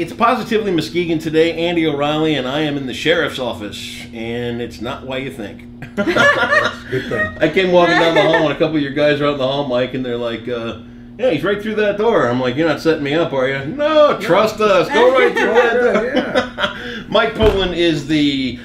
It's Positively Muskegon today. Andy O'Reilly, and I am in the sheriff's office, and it's not why you think. That's a good thing. I came walking down the hall, and a couple of your guys are out in the hall, Mike, and they're like, yeah, he's right through that door. I'm like, you're not setting me up, are you? No, trust us. Go right through that door. Yeah. Mike Poland is the,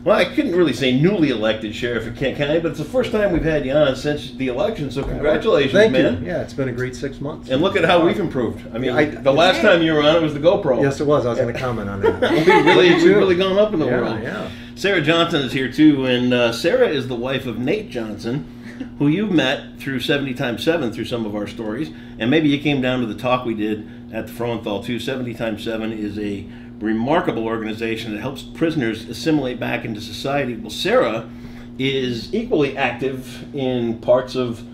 well, I couldn't really say newly elected sheriff of Kent County, but it's the first time we've had you on since the election, so congratulations, Thank man. you. Yeah, it's been a great 6 months. And look at how we've improved. I mean, the last time you were on, it was the GoPro. Yes, it was. I was going to comment on that. We've really gone up in the world. Yeah. Sarah Johnson is here too, and Sarah is the wife of Nate Johnson, who you met through 70 times 7 through some of our stories, and maybe you came down to the talk we did at the Frohenthal too. 70 times 7 is a remarkable organization that helps prisoners assimilate back into society. Well, Sarah is equally active in parts of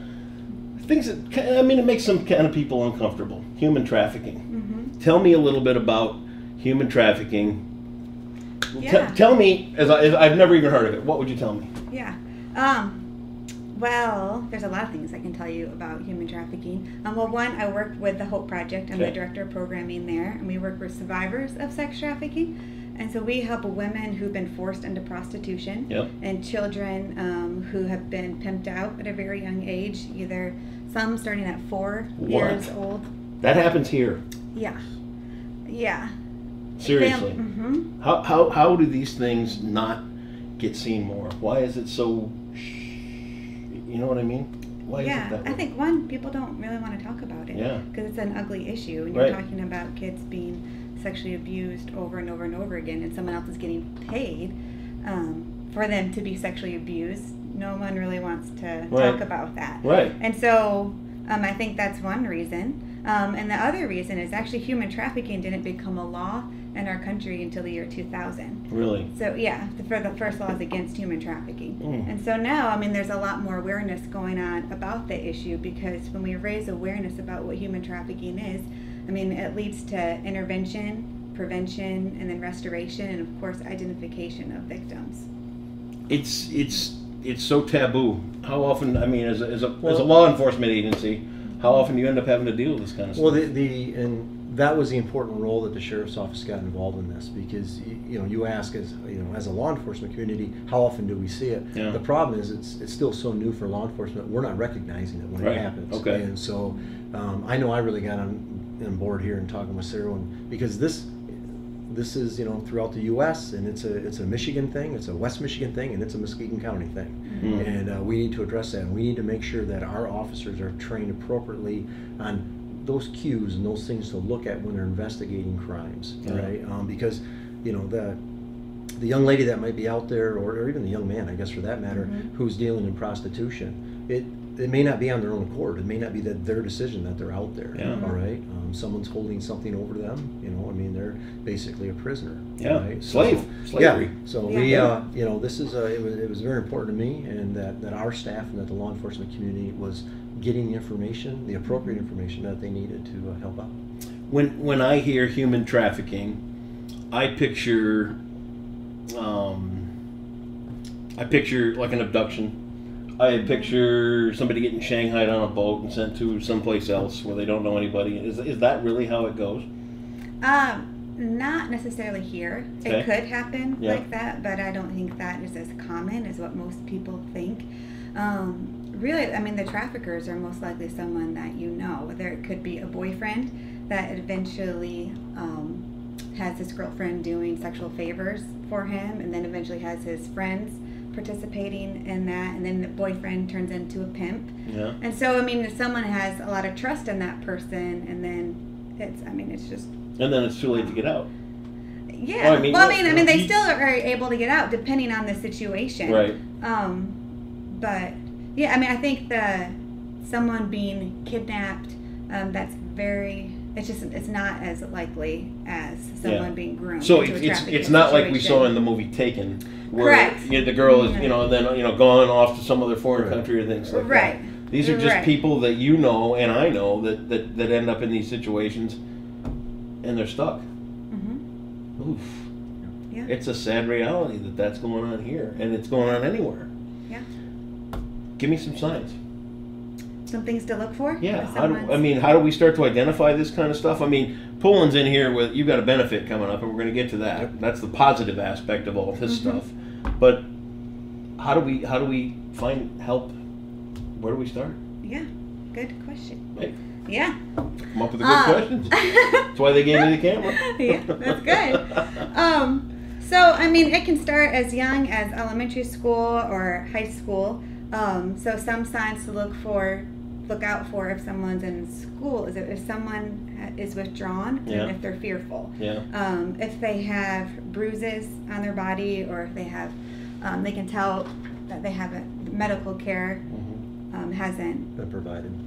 things that, I mean, it makes some kind of people uncomfortable. Human trafficking. Mm-hmm. Tell me a little bit about human trafficking. Yeah. Tell me, as I've never even heard of it, what would you tell me? Yeah. Well, there's a lot of things I can tell you about human trafficking. Well, one, I work with the Hope Project. I'm the director of programming there, and we work with survivors of sex trafficking. And so we help women who've been forced into prostitution and children who have been pimped out at a very young age, either some starting at 4 years old. That happens here. Yeah. Yeah. Seriously. How do these things not get seen more? Why is it so... You know what I mean? Why is it that way? I think one, people don't really want to talk about it because it's an ugly issue, and you're talking about kids being sexually abused over and over and over again, and someone else is getting paid for them to be sexually abused. No one really wants to talk about that. Right. And so I think that's one reason. And the other reason is actually human trafficking didn't become a law in our country until the year 2000. Really? So yeah, for the first laws against human trafficking. And so now, I mean, there's a lot more awareness going on about the issue, because when we raise awareness about what human trafficking is, I mean, it leads to intervention, prevention, and then restoration, and of course, identification of victims. It's so taboo. How often, I mean, as a law enforcement agency, how often do you end up having to deal with this kind of stuff? Well, and that was the important role that the sheriff's office got involved in this, because you ask as a law enforcement community, how often do we see it? Yeah. The problem is it's still so new for law enforcement. We're not recognizing it when it happens. Okay. And so I know I really got on board here and talking with Sarah, because this is throughout the U.S. and it's a Michigan thing, it's a West Michigan thing, and it's a Muskegon County thing. Mm-hmm. And we need to address that, and we need to make sure that our officers are trained appropriately on those cues and those things to look at when they're investigating crimes, right? Because the young lady that might be out there, or even the young man, I guess for that matter, who's dealing in prostitution, it may not be on their own accord. It may not be their decision that they're out there. Yeah. All right, someone's holding something over them. I mean, they're basically a prisoner. Yeah, right? slavery. Yeah. So we, this is it was very important to me, and that our staff and that the law enforcement community was getting the information, the appropriate information that they needed to help out. When I hear human trafficking, I picture like an abduction. I picture somebody getting shanghaied on a boat and sent to someplace else where they don't know anybody. Is that really how it goes? Not necessarily here. Okay. It could happen like that, but I don't think that is as common as what most people think. Really, I mean, the traffickers are most likely someone that you know. Whether it could be a boyfriend that eventually has his girlfriend doing sexual favors for him, and then eventually has his friends participating in that, and then the boyfriend turns into a pimp. Yeah. And so, I mean, if someone has a lot of trust in that person, and then it's just... And then it's too late to get out. Yeah. Well, I mean, they still are able to get out depending on the situation. Right. But yeah, I mean, I think someone being kidnapped, that's very... It's not as likely as someone being groomed. So into a trafficking it's not situation. like we saw in the movie Taken, where the girl is and then gone off to some other foreign country or things like that. These are just people that you know and I know that end up in these situations, and they're stuck. Oof. Yeah. It's a sad reality that's going on here, and it's going on anywhere. Yeah. Give me some signs. some things to look for. Yeah, how do we start to identify this kind of stuff? I mean, Poland's in here with, you've got a benefit coming up, and we're going to get to that. Yep. That's the positive aspect of all this stuff. But how do we find help? Where do we start? Yeah, good question. Hey, Yeah. come up with the good questions. That's why they gave me the camera. Yeah, that's good. So, I mean, it can start as young as elementary school or high school. So some signs to look out for if someone's in school is if someone is withdrawn and if they're fearful. Yeah. If they have bruises on their body, or if they have, they can tell that they have medical care hasn't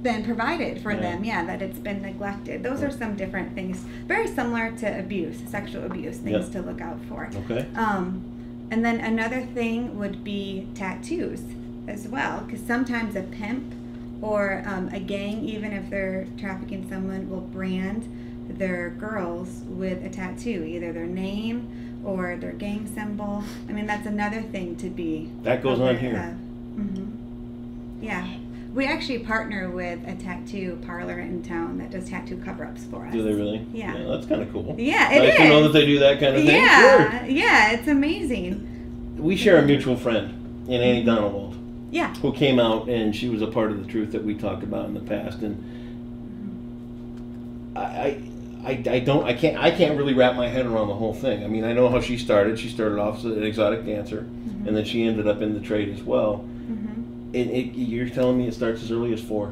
been provided for them. Yeah, that it's been neglected. Those are some different things, very similar to abuse, sexual abuse, things to look out for. Okay. And then another thing would be tattoos as well, because sometimes a pimp or a gang, even if they're trafficking someone, will brand their girls with a tattoo, either their name or their gang symbol. I mean, that's another thing to be that goes on here. Yeah. We actually partner with a tattoo parlor in town that does tattoo cover-ups for us. Do they really? Yeah. That's kind of cool. Yeah, it is. Nice to know that they do that kind of thing. Yeah, Sure. yeah, it's amazing. We share a mutual friend in Annie Donald. Yeah. Who came out, and she was a part of the truth that we talked about in the past, and I can't really wrap my head around the whole thing. I mean, I know how she started. She started off as an exotic dancer, and then she ended up in the trade as well. You're telling me it starts as early as 4?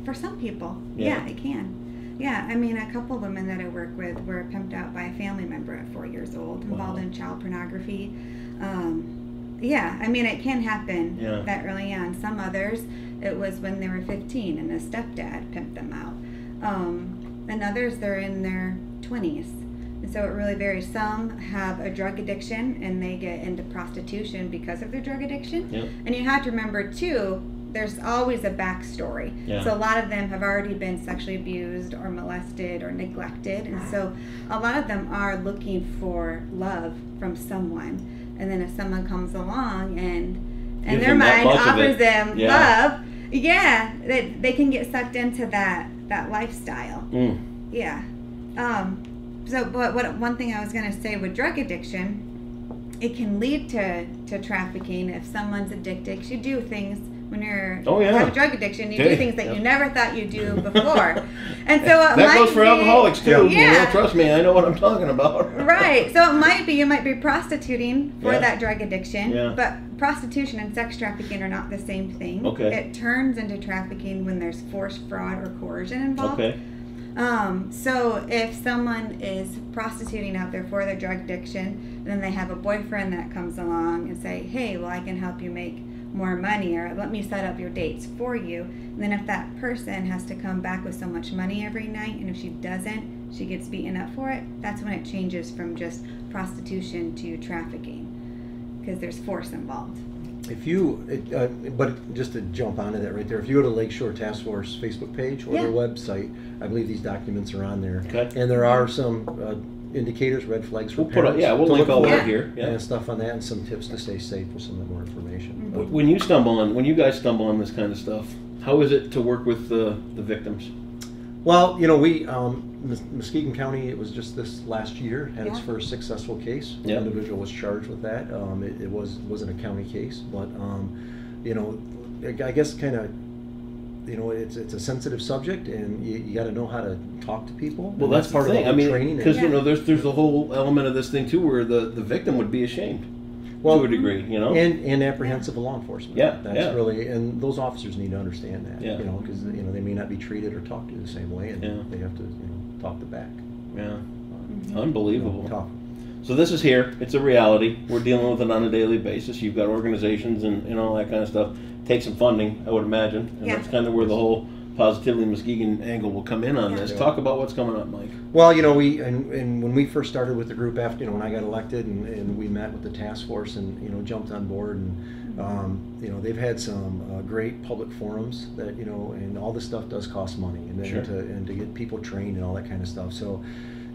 For some people, yeah, it can. Yeah, I mean, a couple of women that I work with were pimped out by a family member at 4 years old, involved in child pornography. Yeah, I mean, it can happen that early on. Some others, it was when they were 15 and a stepdad pimped them out. And others, they're in their 20s. And so it really varies. Some have a drug addiction and they get into prostitution because of their drug addiction. Yep. And you have to remember, too, there's always a backstory. Yeah. So a lot of them have already been sexually abused or molested or neglected. And so a lot of them are looking for love from someone. And then if someone comes along and their mind offers them love, they can get sucked into that lifestyle. Yeah. But one thing I was going to say with drug addiction, it can lead to trafficking if someone's addicted. Because you do things when you're have a drug addiction, you do things that you never thought you'd do before. And so that goes for alcoholics too. Yeah. You know, trust me, I know what I'm talking about. Right. So you might be prostituting for that drug addiction, but prostitution and sex trafficking are not the same thing. Okay. It turns into trafficking when there's force, fraud, or coercion involved. Okay. So if someone is prostituting out there for their drug addiction, then they have a boyfriend that comes along and say, hey, well, I can help you make more money, or let me set up your dates for you. And then if that person has to come back with so much money every night, and if she doesn't, she gets beaten up for it, that's when it changes from just prostitution to trafficking, because there's force involved. But just to jump onto that right there, if you go to Lakeshore Task Force Facebook page or their website, I believe these documents are on there. Okay. And there are some indicators, red flags for parents. We'll link all that here. Yeah. And stuff on that, and some tips to stay safe with some more information. When you guys stumble on this kind of stuff, how is it to work with the victims? Well, you know, we Muskegon County, it was just this last year, had its first successful case. The individual was charged with that. It wasn't a county case, but you know, I guess kind of, you know, it's a sensitive subject, and you got to know how to talk to people. Well, that's part of the training. Because you know, there's a whole element of this thing too, where the victim would be ashamed. To a degree, you know, and apprehensive of law enforcement. That's really, and those officers need to understand that. You know, because you know they may not be treated or talked to the same way, and they have to talk to back. Unbelievable. Tough. So this is here. It's a reality. We're dealing with it on a daily basis. You've got organizations and all that kind of stuff. Take some funding, I would imagine, and that's kind of where the whole Positively Muskegon angle will come in on this. Talk about what's coming up, Mike. Well, you know, and when we first started with the group after, you know, when I got elected, and we met with the task force and, you know, jumped on board, and you know, they've had some great public forums that, you know, and all this stuff does cost money, and then to get people trained and all that kind of stuff. So,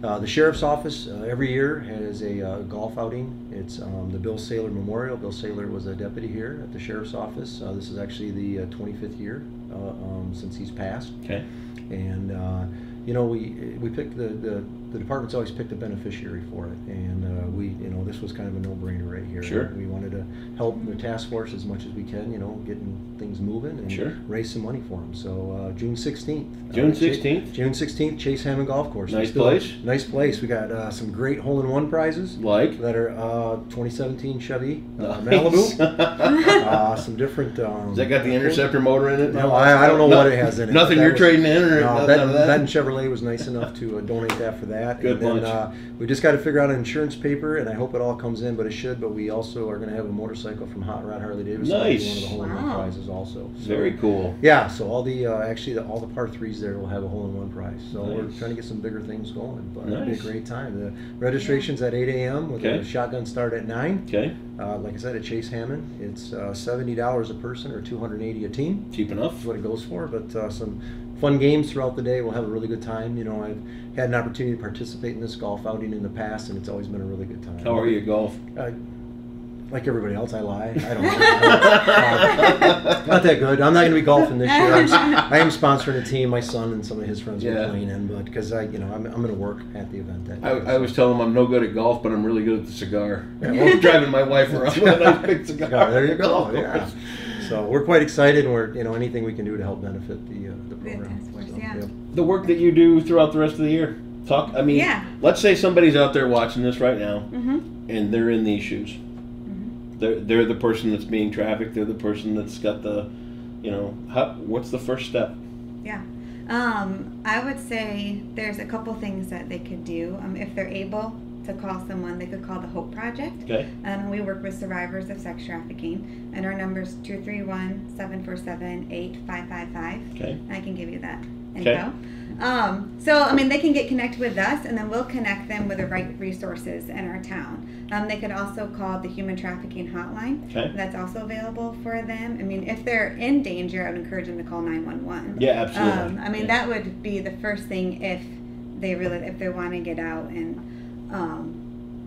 The Sheriff's Office every year has a golf outing. It's the Bill Saylor Memorial. Bill Saylor was a deputy here at the Sheriff's Office. This is actually the 25th year since he's passed. Okay. And you know, we picked the department's always picked a beneficiary for it, and we, you know, this was kind of a no-brainer right here. Sure. We wanted to help the task force as much as we can, you know, getting things moving and Sure. raise some money for them. So June 16th. June 16th? June 16th, Chase Hammond Golf Course. Nice place. Nice place. We got some great hole-in-one prizes. Like? That are 2017 Chevy Nice. Malibu. Some different. Has that got the Interceptor motor in it? No, I don't know what it has in it. Nothing That you're was- trading in, or No, none of that? Ben Chevrolet was nice enough to donate that for that. Good and then bunch. we just got to figure out an insurance paper, and I hope it all comes in, but it should. But we also are going to have a motorcycle from Hot Rod Harley Davidson. Nice. One of the hole-in-one Wow. prizes also. So, Very cool. yeah, so all the all the par threes there will have a hole-in-one prize. So we're Nice. trying to get some bigger things going, but it'll be a Nice. great time. The registration's at 8 a.m. with Okay. a shotgun start at 9. Okay. Like I said, at Chase Hammond, it's $70 a person or $280 a team. Cheap enough. That's what it goes for, but some fun games throughout the day. We'll have a really good time. You know, I've had an opportunity to participate in this golf outing in the past, and it's always been a really good time. How are you at golf? Like everybody else, I lie. I don't know. Not that good. I'm not going to be golfing this year. I am sponsoring a team. My son and some of his friends Yeah. are playing in, but because I'm going to work at the event that day. I always tell them I'm no good at golf, but I'm really good at the cigar. I'm driving my wife around with a nice big cigar. There you go. Golf Yeah. course. So we're quite excited, and we're, you know, anything we can do to help benefit the program. task force, So, yeah. The work that you do throughout the rest of the year. Talk. I mean, Yeah. let's say somebody's out there watching this right now, Mm-hmm. and they're in these shoes. They're the person that's being trafficked. They're the person that's got the, you know, what's the first step? Yeah. I would say there's a couple things that they could do. If they're able to call someone, they could call the Hope Project. Okay. We work with survivors of sex trafficking, and our number is 231-747-8555. Okay. I can give you that Okay. info. So, I mean, they can get connected with us, and then we'll connect them with the right resources in our town. They could also call the Human Trafficking Hotline. Okay. That's also available for them. I mean, if they're in danger, I would encourage them to call 911. Yeah, absolutely. I mean, Yeah. that would be the first thing if they want to get out, and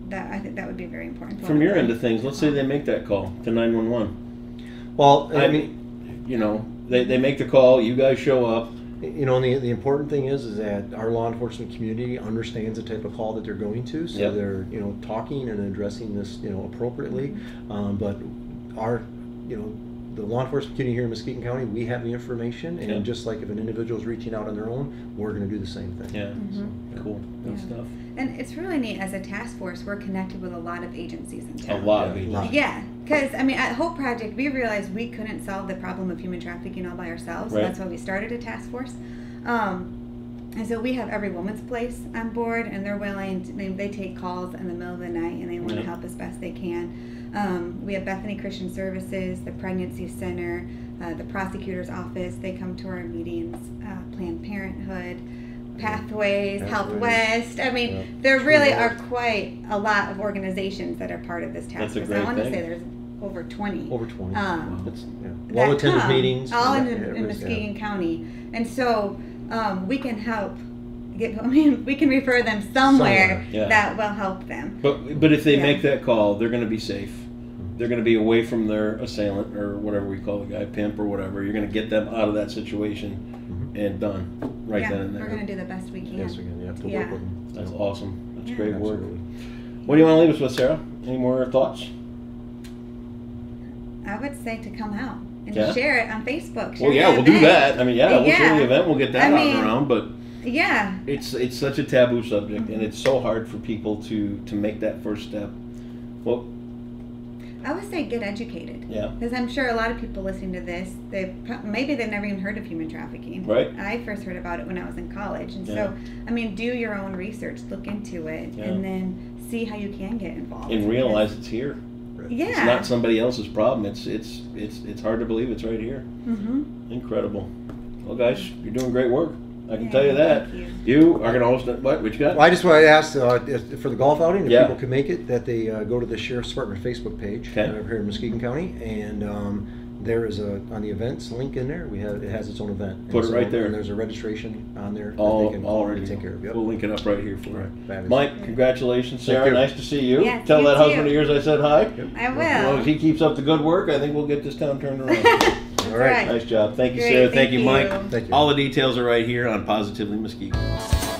that I think that would be very important. From your end of things, let's say they make that call to 911. Well, I mean, you know, they make the call. You guys show up. you know, and the important thing is that our law enforcement community understands the type of call that they're going to, so Yep. they're, you know, talking and addressing this, you know, appropriately. But our, you know, the law enforcement community here in Muskegon County, we have the information, and Yeah. just like if an individual is reaching out on their own, we're going to do the same thing. Yeah. So, yeah. Cool. Good Yeah. stuff. And it's really neat. As a task force, we're connected with a lot of agencies in A town. lot of Yeah, agents. lot. Yeah, because I mean, at Hope Project, we realized we couldn't solve the problem of human trafficking all by ourselves. Right. That's why we started a task force. And so we have Every Woman's Place on board, and they're willing to, they take calls in the middle of the night, and they want Yeah. to help as best they can. We have Bethany Christian Services, the Pregnancy Center, the Prosecutor's Office. They come to our meetings, Planned Parenthood, Pathways, Help Pathways. West. I mean, Yeah. there really Sure. are quite a lot of organizations that are part of this task That's a force. great I want to thing. say there's over 20. Over 20. That's Yeah. that Well-attended come, meetings. all Yeah, in, yeah, in everybody's- Muskegon County, and so we can help get. I mean, we can refer them somewhere, Somewhere, yeah. that will help them. But if they Yeah. make that call, they're going to be safe. They're going to be away from their assailant or whatever we call the guy, pimp or whatever. You're going to get them out of that situation and done right yeah, then and we're there. going to do the best we can. Yes, we can. You have to Yeah. work with them. That's awesome. That's Yeah. great work. Absolutely. What do you want to leave us with, Sarah? Any more thoughts? I would say to come out and Yeah. share it on Facebook. Well, share yeah, the we'll do event. that. I mean, yeah, we'll share the event. We'll get that I out and mean, around. But Yeah, it's such a taboo subject, and it's so hard for people to make that first step. Well, I would say get educated. yeah, Because I'm sure a lot of people listening to this, maybe they've never even heard of human trafficking. Right. I first heard about it when I was in college, and Yeah. so I mean, do your own research, look into it, Yeah. and then see how you can get involved. and realize it's here. Yeah. It's not somebody else's problem. It's hard to believe it's right here. Mm-hmm. Incredible. Well, guys, you're doing great work. I can Yeah, tell you that. thank you. You are going to host it. What you got? Well, I just want to ask for the golf outing, if Yeah. people can make it, that they go to the Sheriff's Department Facebook page Okay. here in Muskegon County, and there is on the events link in there. It has its own event. Put it right there. And there's a registration on there. that All they can call already and take care of. Yep. We'll link it up right here for you. Fabulous. Mike, congratulations, Thank Sarah. you. Nice to see you. Yes, Tell you that too. husband of yours I said hi. I will. Well, if he keeps up the good work, I think we'll get this town turned around. That's All right. Nice job. Thank you, Great, Sarah. Thank thank you, Mike. you. Thank you. All the details are right here on Positively Muskegon.